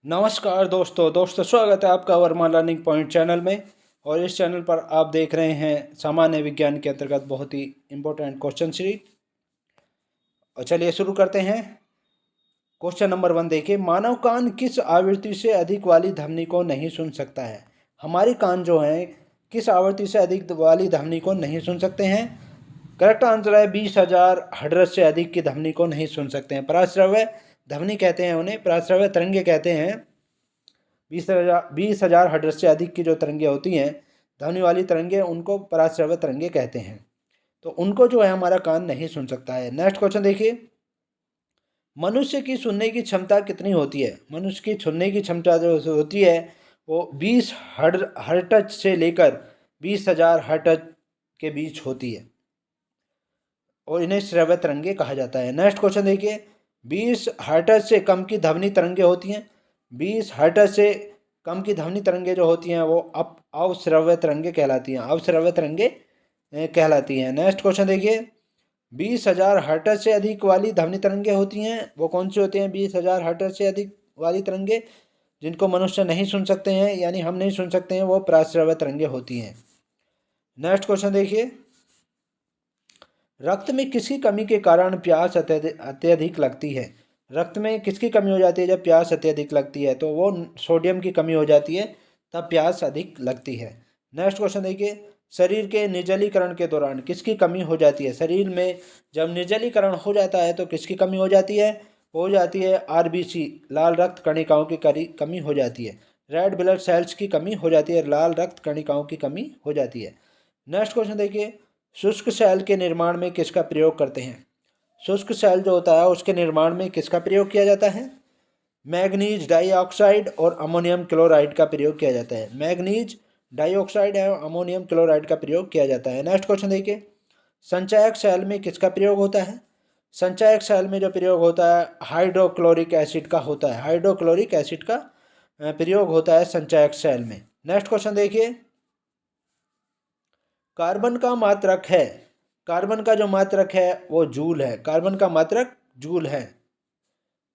नमस्कार दोस्तों स्वागत है आपका वर्मा लर्निंग पॉइंट चैनल में। और इस चैनल पर आप देख रहे हैं सामान्य विज्ञान के अंतर्गत बहुत ही इम्पोर्टेंट क्वेश्चन सीरीज। और चलिए शुरू करते हैं। क्वेश्चन नंबर 1 देखिए, मानव कान किस आवृत्ति से अधिक वाली ध्वनि को नहीं सुन सकता है। हमारे कान जो हैं किस आवृत्ति से अधिक वाली ध्वनि को नहीं सुन सकते हैं। करेक्ट आंसर है 20,000 हर्ट्ज से अधिक की ध्वनि को नहीं सुन सकते हैं। पराश्रव्य ध्वनि कहते हैं उन्हें, पराश्रव्य तरंगे कहते हैं। 20,000 हर्ट्ज से अधिक की जो तरंगे होती हैं, ध्वनि वाली तरंगे, उनको पराश्रव्य तरंगे कहते हैं। तो उनको जो है हमारा कान नहीं सुन सकता है। नेक्स्ट क्वेश्चन देखिए, मनुष्य की सुनने की क्षमता कितनी होती है। मनुष्य की सुनने की क्षमता जो होती है वो 20 हर्ट्ज से लेकर 20,000 हर्ट्ज के बीच होती है और इन्हें श्रव्य तरंगे कहा जाता है। नेक्स्ट क्वेश्चन देखिए, 20 हर्ट्ज से कम की ध्वनि तरंगे होती हैं। 20 हर्ट्ज से कम की ध्वनि तरंगे जो होती हैं वो अवश्रव्य तरंगे कहलाती हैं। अवश्रव्य तरंगे कहलाती हैं। नेक्स्ट क्वेश्चन देखिए, 20,000 हर्ट्ज से अधिक वाली ध्वनि तरंगे होती हैं, वो कौन सी होती हैं। 20,000 हर्ट्ज से अधिक वाली तरंगे जिनको मनुष्य नहीं सुन सकते हैं, यानी हम नहीं सुन सकते हैं, वो पराश्रव्य तरंगे होती हैं। नेक्स्ट क्वेश्चन देखिए, रक्त में किसकी कमी के कारण प्यास अत्यधिक लगती है। रक्त में किसकी कमी हो जाती है जब प्यास अत्यधिक लगती है, तो वो सोडियम की कमी हो जाती है, तब प्यास अधिक लगती है। नेक्स्ट क्वेश्चन देखिए, शरीर के निर्जलीकरण के दौरान किसकी कमी हो जाती है। शरीर में जब निर्जलीकरण हो जाता है तो किसकी कमी हो जाती है। हो जाती है आरबीसी, लाल रक्त कणिकाओं की कमी हो जाती है। रेड ब्लड सेल्स की कमी हो जाती है, लाल रक्त कणिकाओं की कमी हो जाती है। नेक्स्ट क्वेश्चन देखिए, शुष्क सेल के निर्माण में किसका प्रयोग करते हैं। शुष्क सेल जो होता है उसके निर्माण में किसका प्रयोग किया जाता है। मैग्नीज डाइऑक्साइड और अमोनियम क्लोराइड का प्रयोग किया जाता है। मैग्नीज डाइऑक्साइड एवं अमोनियम क्लोराइड का प्रयोग किया जाता है। नेक्स्ट क्वेश्चन देखिए, संचायक सेल में किसका प्रयोग होता है। संचायक सेल में जो प्रयोग होता है हाइड्रोक्लोरिक एसिड का होता है। हाइड्रोक्लोरिक एसिड का प्रयोग होता है संचायक सेल में। नेक्स्ट क्वेश्चन देखिए, कार्बन का मात्रक है। कार्बन का जो मात्रक है वो जूल है। कार्बन का मात्रक जूल है।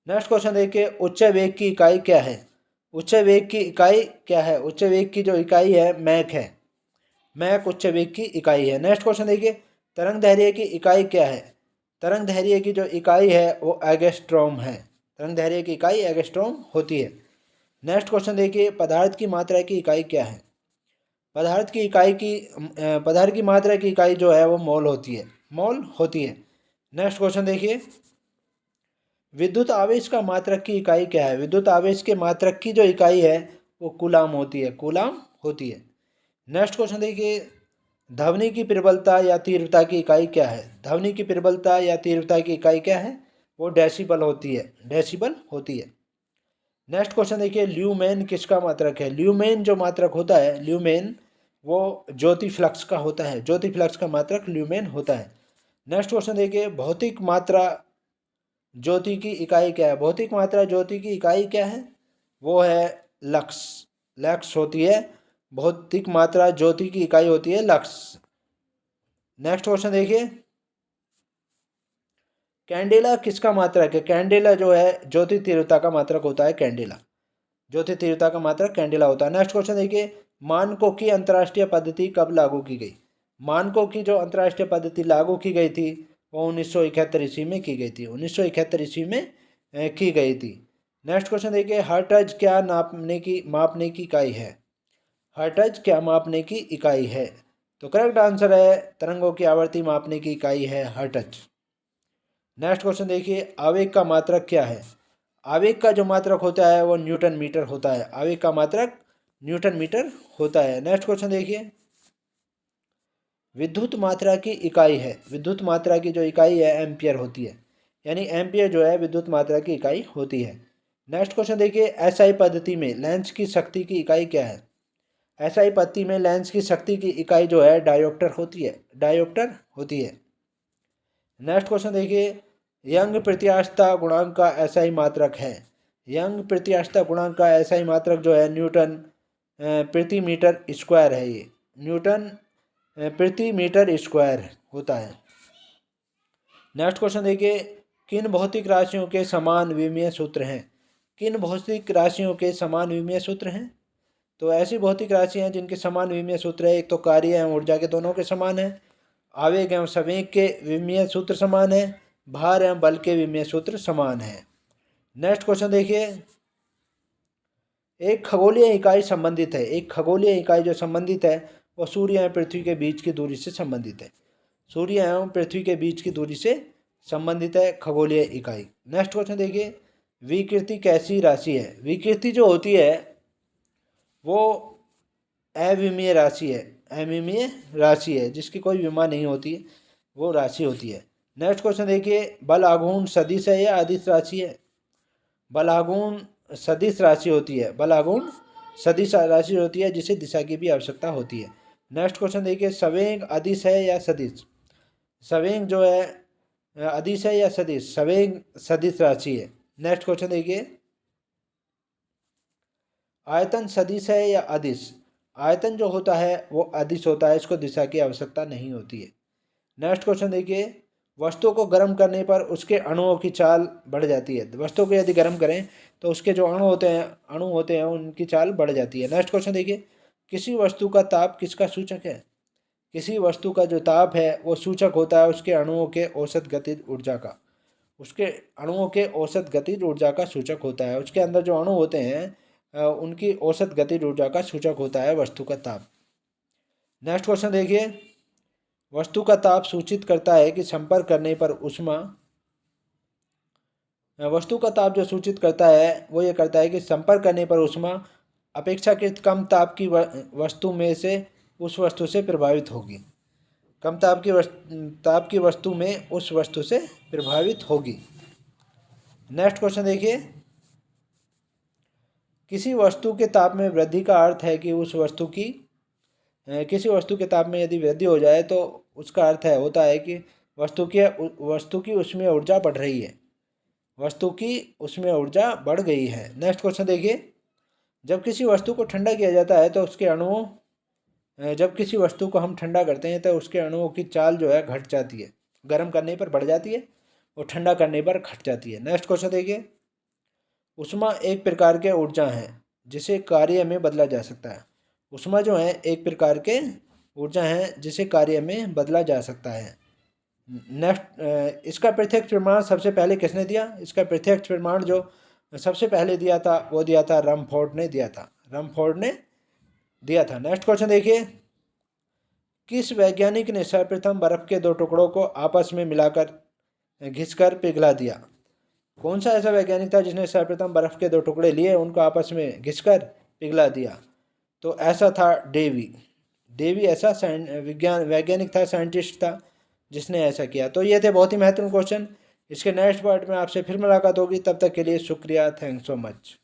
नेक्स्ट क्वेश्चन देखिए, उच्च वेग की इकाई क्या है। उच्च वेग की इकाई क्या है। उच्च वेग की जो इकाई है मैक है। मैक उच्च वेग की इकाई है। नेक्स्ट क्वेश्चन देखिए, तरंग दैर्ध्य की इकाई क्या है। तरंग दैर्ध्य की जो इकाई है वो एंगस्ट्रॉम है। तरंग दैर्ध्य की इकाई एंगस्ट्रॉम होती है। नेक्स्ट क्वेश्चन देखिए, पदार्थ की मात्रा की इकाई क्या है। पदार्थ की मात्रा की इकाई जो है वो मोल होती है। मोल होती है। नेक्स्ट क्वेश्चन देखिए, विद्युत आवेश का मात्रक की इकाई क्या है। विद्युत आवेश के मात्रक की जो इकाई है वो कूलाम होती है। कूलाम होती है। नेक्स्ट क्वेश्चन देखिए, ध्वनि की प्रबलता या तीव्रता की इकाई क्या है। ध्वनि की प्रबलता या तीव्रता की इकाई क्या है, वो डेसिबल होती है। डेसिबल होती है। नेक्स्ट क्वेश्चन देखिए, ल्यूमेन किसका मात्रक है। ल्यूमेन जो मात्रक होता है, ल्यूमेन वो ज्योति फ्लक्स का होता है। ज्योति फ्लक्स का मात्रक ल्यूमेन होता है। नेक्स्ट क्वेश्चन देखिए, भौतिक मात्रा ज्योति की इकाई क्या है। भौतिक मात्रा ज्योति की इकाई क्या है, वो है लक्स। लक्स होती है। भौतिक मात्रा ज्योति की इकाई होती है लक्स। नेक्स्ट क्वेश्चन देखिए, कैंडेला किसका मात्रक है। कैंडेला जो है ज्योति तीव्रता का मात्रक होता है। कैंडेला ज्योति तीव्रता का मात्रक कैंडेला होता है। नेक्स्ट क्वेश्चन देखिए, मानकों की अंतर्राष्ट्रीय पद्धति कब लागू की गई। मानकों की जो अंतर्राष्ट्रीय पद्धति लागू की गई थी वो 1971 ईस्वी में की गई थी। 1971 ईस्वी में की गई थी। नेक्स्ट क्वेश्चन देखिए, हर्ट्ज क्या मापने की इकाई है। हर्ट्ज क्या मापने की इकाई है, तो करेक्ट आंसर है तरंगों की आवृत्ति मापने की इकाई है हर्ट्ज। नेक्स्ट क्वेश्चन देखिए, आवेग का मात्रक क्या है। आवेग का जो मात्रक होता है वो न्यूटन मीटर होता है। आवेग का मात्रक न्यूटन मीटर होता है। नेक्स्ट क्वेश्चन देखिए, विद्युत मात्रा की इकाई है। विद्युत मात्रा की जो इकाई है एम्पियर होती है, यानी एम्पियर जो है विद्युत मात्रा की इकाई होती है। नेक्स्ट क्वेश्चन देखिए, एसआई पद्धति में लेंस की शक्ति की इकाई क्या है। एसआई पद्धति में लेंस की शक्ति की इकाई जो है डायोप्टर होती है। डायोप्टर होती है। नेक्स्ट क्वेश्चन देखिए, यंग प्रत्यास्थता गुणांक का एसआई मात्रक है। यंग प्रत्यास्थता गुणांक का एसआई मात्रक जो है न्यूटन प्रति मीटर स्क्वायर है। ये न्यूटन प्रति मीटर स्क्वायर होता है। नेक्स्ट क्वेश्चन देखिए, किन भौतिक राशियों के समान विमीय सूत्र हैं। किन भौतिक राशियों के समान विमीय सूत्र हैं? तो ऐसी भौतिक राशियां हैं जिनके समान विमीय सूत्र है। एक तो कार्य एवं ऊर्जा के दोनों के समान है, आवेग एवं संवेग के विमीय सूत्र समान है, भार एवं बल के विमीय सूत्र समान है। नेक्स्ट क्वेश्चन देखिए, एक खगोलीय इकाई संबंधित है। एक खगोलीय इकाई जो संबंधित है वो सूर्य एवं पृथ्वी के बीच की दूरी से संबंधित है। सूर्य एवं पृथ्वी के बीच की दूरी से संबंधित है खगोलीय इकाई। नेक्स्ट क्वेश्चन देखिए, विकृति कैसी राशि है? विकृति जो होती है वो अविमीय राशि है। अविमीय राशि है जिसकी कोई विमा नहीं होती है, वो राशि होती है। नेक्स्ट क्वेश्चन देखिए, बल आघूर्ण सदिश है या अदिश राशि है? बल आघूर्ण सदिश राशि होती है। बल आघूर्ण सदिश राशि होती है जिसे दिशा की भी आवश्यकता होती है। नेक्स्ट क्वेश्चन देखिए, संवेग अदिश है या सदिश? संवेग जो है अदिश है या सदिश? संवेग सदिश राशि है। नेक्स्ट क्वेश्चन देखिए, आयतन सदिश है या अदिश? आयतन जो होता है वो अदिश होता है, इसको दिशा की आवश्यकता नहीं होती है। नेक्स्ट क्वेश्चन देखिए, वस्तु को गर्म करने पर उसके अणुओं की चाल बढ़ जाती है। वस्तु को यदि गर्म करें तो उसके जो अणु होते हैं उनकी चाल बढ़ जाती है। नेक्स्ट क्वेश्चन देखिए, किसी वस्तु का ताप किसका सूचक है? किसी वस्तु का जो ताप है वो सूचक होता है उसके अणुओं के औसत गतिज ऊर्जा का। उसके अणुओं के औसत गतिज ऊर्जा का सूचक होता है। उसके अंदर जो अणु होते हैं उनकी औसत गतिज ऊर्जा का सूचक होता है वस्तु का ताप। नेक्स्ट क्वेश्चन देखिए, वस्तु का ताप सूचित करता है कि संपर्क करने पर उष्मा, वस्तु का ताप जो सूचित करता है वो ये करता है कि संपर्क करने पर उष्मा अपेक्षाकृत कम ताप की वस्तु में से उस वस्तु से प्रभावित होगी। कम ताप की वस्तु में उस वस्तु से प्रभावित होगी। नेक्स्ट क्वेश्चन देखिए, किसी वस्तु के ताप में वृद्धि का अर्थ है कि उस वस्तु की किसी वस्तु के ताप में यदि वृद्धि हो जाए तो उसका अर्थ होता है कि वस्तु की उसमें ऊर्जा बढ़ रही है, वस्तु की उसमें ऊर्जा बढ़ गई है। नेक्स्ट क्वेश्चन देखिए, जब किसी वस्तु को ठंडा किया जाता है तो उसके अणुओं जब किसी वस्तु को हम ठंडा करते हैं तो उसके अणुओं की चाल जो है घट जाती है। गर्म करने पर बढ़ जाती है और ठंडा करने पर घट जाती है। नेक्स्ट क्वेश्चन देखिए, ऊष्मा एक प्रकार के ऊर्जा है जिसे कार्य में बदला जा सकता है। ऊष्मा जो है एक प्रकार के ऊर्जा है जिसे कार्य में बदला जा सकता है। नेक्स्ट, इसका प्रत्यक्ष प्रमाण सबसे पहले किसने दिया? इसका प्रत्यक्ष प्रमाण जो सबसे पहले दिया था वो दिया था रमफोर्ड ने दिया था। रमफोर्ड ने दिया था। नेक्स्ट क्वेश्चन देखिए, किस वैज्ञानिक ने सर्वप्रथम बर्फ के दो टुकड़ों को आपस में मिलाकर घिसकर पिघला दिया? कौन सा ऐसा वैज्ञानिक था जिसने सर्वप्रथम बर्फ के दो टुकड़े लिए, उनको आपस में घिसकर पिघला दिया? तो ऐसा था डेवी। डेवी ऐसा वैज्ञानिक था, साइंटिस्ट था जिसने ऐसा किया। तो ये थे बहुत ही महत्वपूर्ण क्वेश्चन। इसके नेक्स्ट पार्ट में आपसे फिर मुलाकात होगी, तब तक के लिए शुक्रिया। Thanks so much.